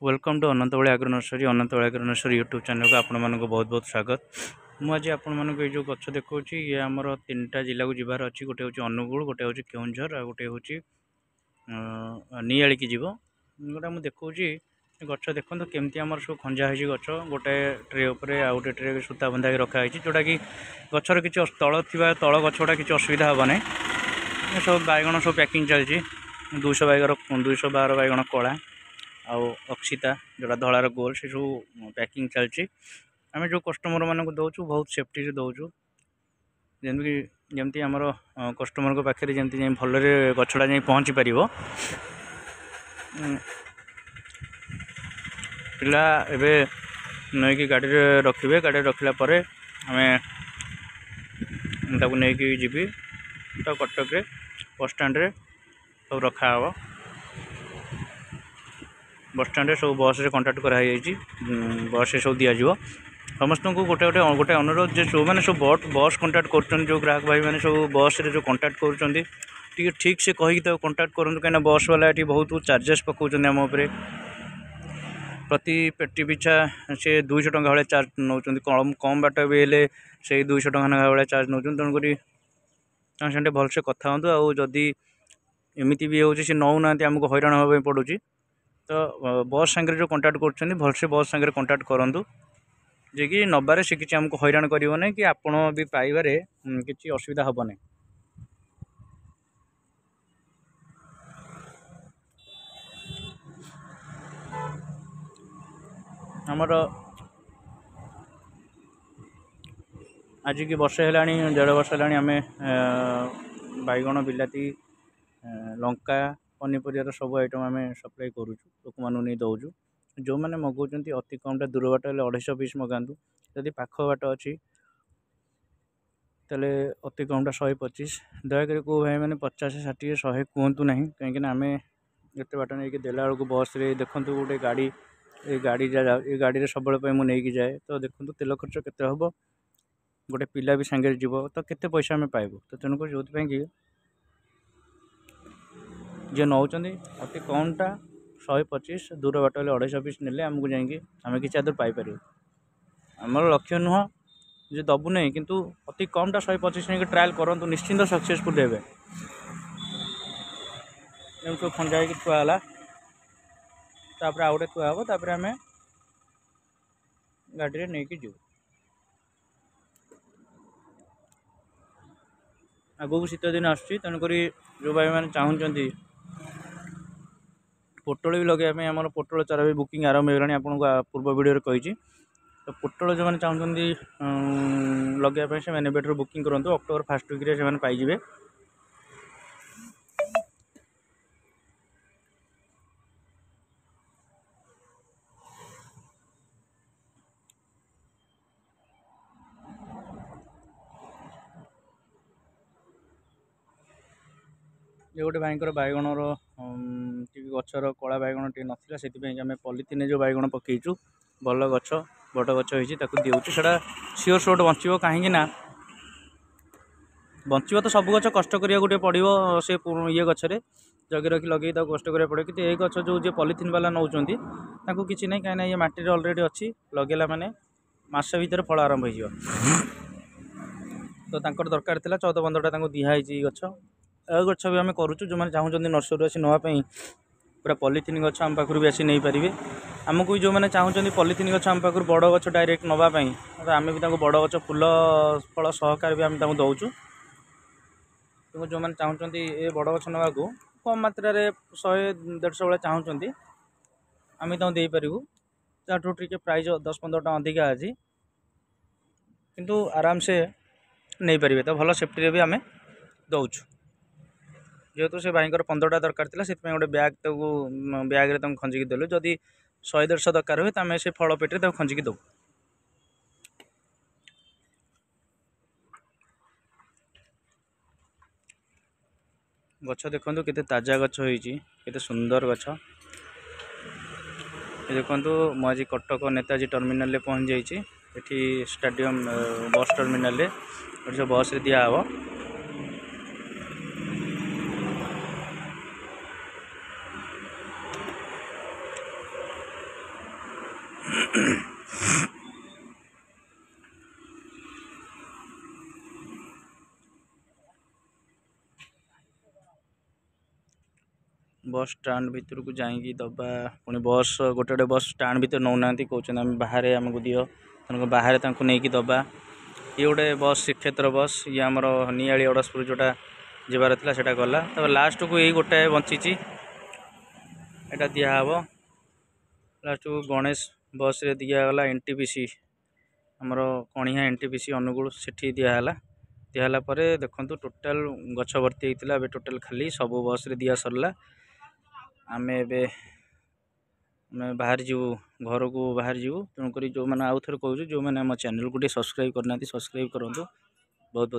Welcome to अनंतवाड़ी आग्रो nursery YouTube channel को आपण मानक बहुत बहुत स्वागत। मुझे आपण मानक ये जो गछ देखा ये आमर 3टा जिला को जीवार अच्छी गोटे हूँ अनुगुल गोटे हूँ केउंझर आ गोटे हूँ नियाली की जीव गोटा मुझे देखा गछ देखो केमती आम सब खंजा हो गछ गोटे ट्रे उपर आ गोटे ट्रे सूता बंधा रखाई जोटा कि गचर किसी तल थी तल गछटा किसी असुविधा हे ना। सब बैगण सब पैकिंग चलती 212 बैगण कला आउ अक्षिता जोड़ा धलार गोल से सब पैकिंग चलती। आम जो कस्टमर मानक दौचु बहुत सेफ्टी दौचु जमी आमर कस्टमर को पाखे जमी भलरे गछड़ा जा पहुँची पार पिला एबे नहीं गाड़ी रखिए गाड़ी रखला आम नहीं जीवी तो कटक बस स्टैंड सब रखा हे बस स्टैंड सब बस रे कंटाक्ट कराई बस से सब दिज्व समस्त को गोटे गोटे गोटे अनुरोध जो मैंने सब बस कंटाक्ट कर जो ग्राहक भाई मैंने सब बस रे जो कंटाक्ट कर ठीक से कहीकि तो कंटाक्ट करूँ कहीं बस वाला ये बहुत चार्जेस पकाउछन आम उपर प्रति पेटी पिछा से 200 टंका भाई चार्ज नौ कम बाट भी हेले से 200 टंका भाई चार्ज नौ तेणुक भलसे कथा हूँ आदि एमती भी हो नौना आमको हैरान हाँपी पड़ू तो बस सांगे जो कंटाक्ट कर भलसे बस सांगे कंटाक्ट करूँ जे कि नबारे से किसी आमको हैरान करना कि आपण भी पाइबारे किसी असुविधा हे ना। आमर आज की वर्ष है 1.5 वर्ष है आम बैगण बिलाती लंका पनीपरिया सब आइटम आम सप्लाई करूँ लोक मानू नहीं दौचु जो मैंने मगाऊँ अति कमटा दूर बाट 250 पीस मगातु जदि पाख बाट अच्छी तेल अति कमटा 125 दयाकोरी को भाई मैंने 50 60 100 कहतु ना कहीं आम एत बाट नहीं देला बेलू बस रे देखूँ गोटे गाड़ी ये गाड़ी सब मुझे जाए तो देखो तेल खर्च केते हम गोटे पिला भी सांगे जीव तो केते पैसा आम पाइबू तो तेणुक जो कि जे नौ अति कमटा 125 दूर बाट 250 पीस ने आमको जाकि आम कि आदर पाइपर आमर लक्ष्य नुह जे दबू नहीं किंतु अति कमटा 125 नहीं ट्रायल करूँ निश्चिंत सक्सेसफुल हे सब खंजा हो थुआला तापर आउ गोटे थुआ हम तापर आम गाड़ी नहीं कि जीव आगू को शीत दिन आसुची तेणुक जो भाई मैंने चाहते पोटल भी लगे आम पोटल चारा भी बुकिंग आरंभ होगा आपको पूर्व वीडियो कही तो पोटल जो मैंने चाहते लगे से मैंने बेटर बुकिंग करूँ अक्टोबर फर्स्ट वीक से पाइबे। ये गोटे भाई बैगणर गचर कला बैगण टे नाला से आम पॉलिथिन जो बैगण पकईचु भल गच बड़ गच हो दिवचु से सियोर सोट बचो कहीं बचो तो सब गच कष्ट करा गोटे पड़ो से ये गचरे जगि रखी लगे कष्ट करा पड़े कि ये गच जो पॉलिथिन वाला नौ कि ना कहीं ये मटी अलरेडी अच्छी लगेला माने मस भितर फल आरंभ हो तो दरकार था 14-15टा दिखाई गच गच भी आम करुचु जो मैंने चाहूँ नर्सरी आसी नापी पूरा पॉलिथिन गच आम पाखु भी आसी नहीं पारे आमको भी जो मैंने चाहते पॉलिथिन गच आम पाखु बड़ गच डायरेक्ट नापी आम भी बड़ गच फूल फल सहकार भी आम दौचु तो जो मैंने चाहते ये बड़ गच नाक कम मात्रा 100-150 भाई चाहते आम दे पारू ताठू टे प्राइस 10-15 टका अधिका अच्छी किंतु आराम से नहीं पारे तो भल सेफ्टी भी आम दौचु जेहेतु से भाई 15टा दरकार था से गोटे बैग बैग्रे खंजिकी देलु जदि 100-150 दरकार हुए तो आम से फल पेटे खंजिकी दो। गछ देखो केते ताजा गछ होते सुंदर गछ देखो मुझे कटक नेताजी टर्मिनाल पहुँच जाइए स्टेडियम बस टर्मिनाल सब बस दिहब बस स्टाण्ड भितर को जाइए दबा पुणी बस गोटे गोटे बस स्टाण्ड भितर नौना कहते आम बाहर आमको दियो तेणुक बाहर नहीं दबा ये गोटे बस श्रीक्षेत्र बस ये आमर नियाली अड़सपुर जोटा जबार था से गला तब लास्ट को यही गोटाए बची यहाँ दिहब लास्ट को गणेश बस रे दिगला एनटीपीसी आमर कणिया एनटीपीसी अनुगुल से दिहला देखु टोटाल गछ भर्ती होता है टोटाल खाली सब बस रे दिया सरला आमे बाहर जीवु घर को बाहर जीवु तेणुक जो मैंने आउ थे कहूँ जो मैंने आम चैनल को सब्सक्राइब करना सब्सक्राइब करूँ बहुत बहुत।